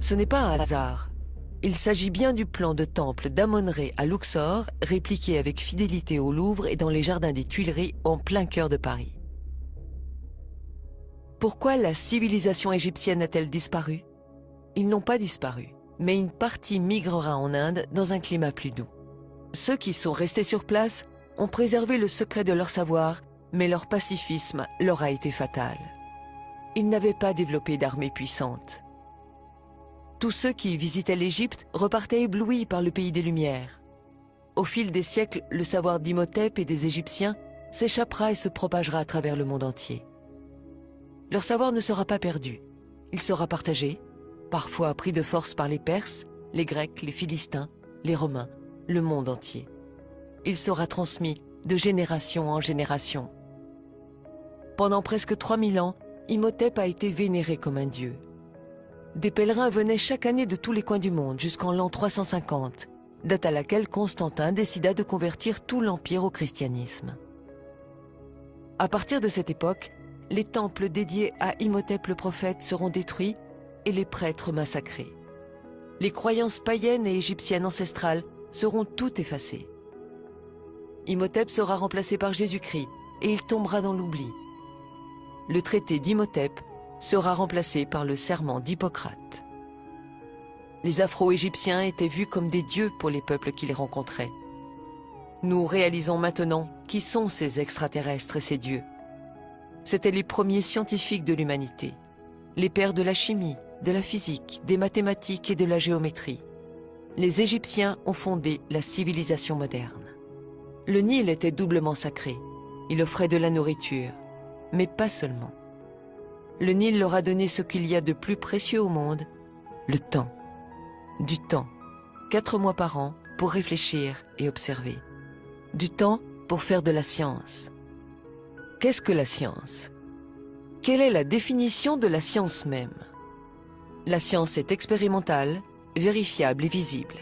Ce n'est pas un hasard. Il s'agit bien du plan de temple d'Amon-Ré à Luxor, répliqué avec fidélité au Louvre et dans les jardins des Tuileries en plein cœur de Paris. Pourquoi la civilisation égyptienne a-t-elle disparu? Ils n'ont pas disparu, mais une partie migrera en Inde dans un climat plus doux. Ceux qui sont restés sur place ont préservé le secret de leur savoir, mais leur pacifisme leur a été fatal. Ils n'avaient pas développé d'armée puissante. Tous ceux qui visitaient l'Égypte repartaient éblouis par le pays des Lumières. Au fil des siècles, le savoir d'Imhotep et des Égyptiens s'échappera et se propagera à travers le monde entier. Leur savoir ne sera pas perdu. Il sera partagé, parfois pris de force par les Perses, les Grecs, les Philistins, les Romains, le monde entier. Il sera transmis de génération en génération. Pendant presque 3000 ans, Imhotep a été vénéré comme un dieu. Des pèlerins venaient chaque année de tous les coins du monde jusqu'en l'an 350, date à laquelle Constantin décida de convertir tout l'Empire au christianisme. À partir de cette époque, les temples dédiés à Imhotep le prophète seront détruits et les prêtres massacrés. Les croyances païennes et égyptiennes ancestrales seront toutes effacées. Imhotep sera remplacé par Jésus-Christ et il tombera dans l'oubli. Le traité d'Imhotep sera remplacé par le serment d'Hippocrate. Les Afro-Égyptiens étaient vus comme des dieux pour les peuples qui les rencontraient. Nous réalisons maintenant qui sont ces extraterrestres et ces dieux. C'étaient les premiers scientifiques de l'humanité, les pères de la chimie, de la physique, des mathématiques et de la géométrie. Les Égyptiens ont fondé la civilisation moderne. Le Nil était doublement sacré. Il offrait de la nourriture, mais pas seulement. Le Nil leur a donné ce qu'il y a de plus précieux au monde, le temps. Du temps, 4 mois par an pour réfléchir et observer. Du temps pour faire de la science. Qu'est-ce que la science? Quelle est la définition de la science même? La science est expérimentale, vérifiable et visible.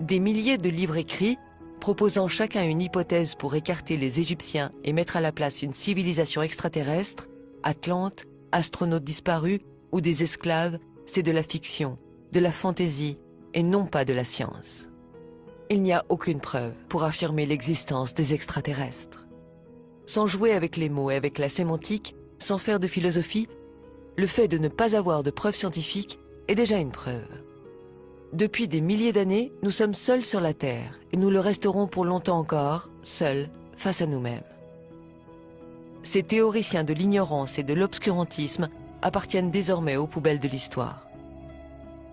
Des milliers de livres écrits, proposant chacun une hypothèse pour écarter les Égyptiens et mettre à la place une civilisation extraterrestre, Atlante, astronautes disparus ou des esclaves, c'est de la fiction, de la fantaisie et non pas de la science. Il n'y a aucune preuve pour affirmer l'existence des extraterrestres. Sans jouer avec les mots et avec la sémantique, sans faire de philosophie, le fait de ne pas avoir de preuves scientifiques est déjà une preuve. Depuis des milliers d'années, nous sommes seuls sur la Terre et nous le resterons pour longtemps encore, seuls, face à nous-mêmes. Ces théoriciens de l'ignorance et de l'obscurantisme appartiennent désormais aux poubelles de l'histoire.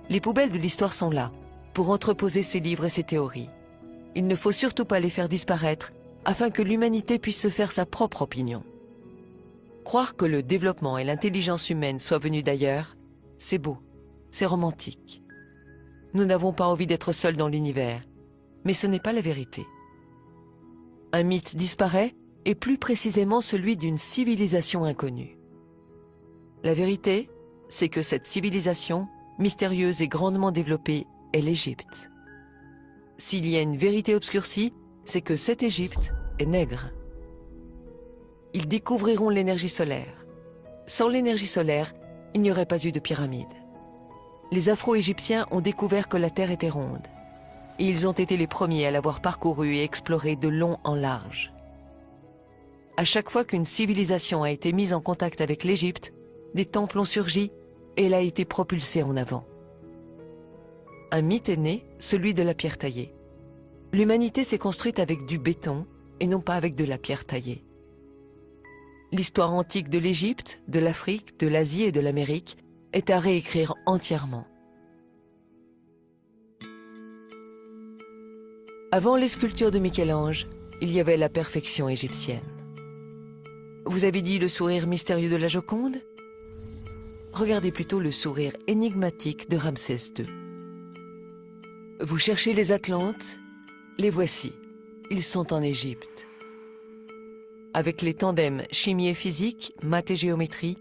Les poubelles de l'histoire sont là, pour entreposer ces livres et ces théories. Il ne faut surtout pas les faire disparaître, afin que l'humanité puisse se faire sa propre opinion. Croire que le développement et l'intelligence humaine soient venus d'ailleurs, c'est beau, c'est romantique. Nous n'avons pas envie d'être seuls dans l'univers, mais ce n'est pas la vérité. Un mythe disparaît, et plus précisément celui d'une civilisation inconnue. La vérité, c'est que cette civilisation, mystérieuse et grandement développée, est l'Égypte. S'il y a une vérité obscurcie, c'est que cette Égypte est nègre. Ils découvriront l'énergie solaire. Sans l'énergie solaire, il n'y aurait pas eu de pyramide. Les Afro-Égyptiens ont découvert que la Terre était ronde. Et ils ont été les premiers à l'avoir parcourue et explorée de long en large. À chaque fois qu'une civilisation a été mise en contact avec l'Égypte, des temples ont surgi et elle a été propulsée en avant. Un mythe est né, celui de la pierre taillée. L'humanité s'est construite avec du béton et non pas avec de la pierre taillée. L'histoire antique de l'Égypte, de l'Afrique, de l'Asie et de l'Amérique est à réécrire entièrement. Avant les sculptures de Michel-Ange, il y avait la perfection égyptienne. Vous avez dit le sourire mystérieux de la Joconde? Regardez plutôt le sourire énigmatique de Ramsès II. Vous cherchez les Atlantes? Les voici. Ils sont en Égypte. Avec les tandems chimie et physique, maths et géométrie,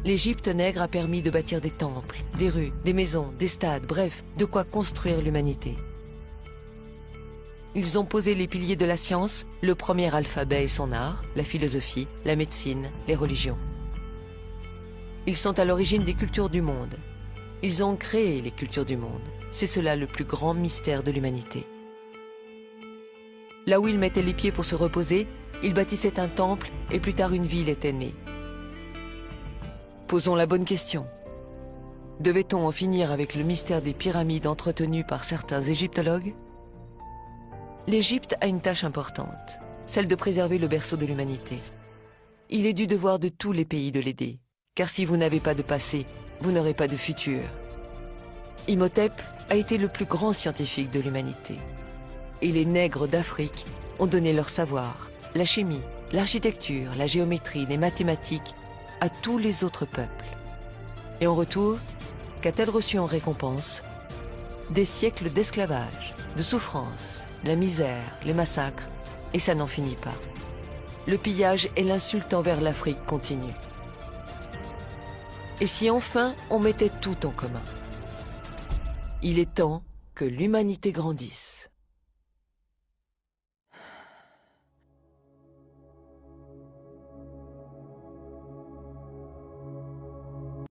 l'Égypte nègre a permis de bâtir des temples, des rues, des maisons, des stades, bref, de quoi construire l'humanité. Ils ont posé les piliers de la science, le premier alphabet et son art, la philosophie, la médecine, les religions. Ils sont à l'origine des cultures du monde. Ils ont créé les cultures du monde. C'est cela le plus grand mystère de l'humanité. Là où ils mettaient les pieds pour se reposer, ils bâtissaient un temple et plus tard une ville était née. Posons la bonne question. Devait-on en finir avec le mystère des pyramides entretenues par certains égyptologues? L'Égypte a une tâche importante, celle de préserver le berceau de l'humanité. Il est du devoir de tous les pays de l'aider, car si vous n'avez pas de passé, vous n'aurez pas de futur. Imhotep a été le plus grand scientifique de l'humanité. Et les nègres d'Afrique ont donné leur savoir, la chimie, l'architecture, la géométrie, les mathématiques à tous les autres peuples. Et en retour, qu'a-t-elle reçu en récompense? Des siècles d'esclavage, de souffrance, la misère, les massacres, et ça n'en finit pas. Le pillage et l'insulte envers l'Afrique continuent. Et si enfin on mettait tout en commun? Il est temps que l'humanité grandisse.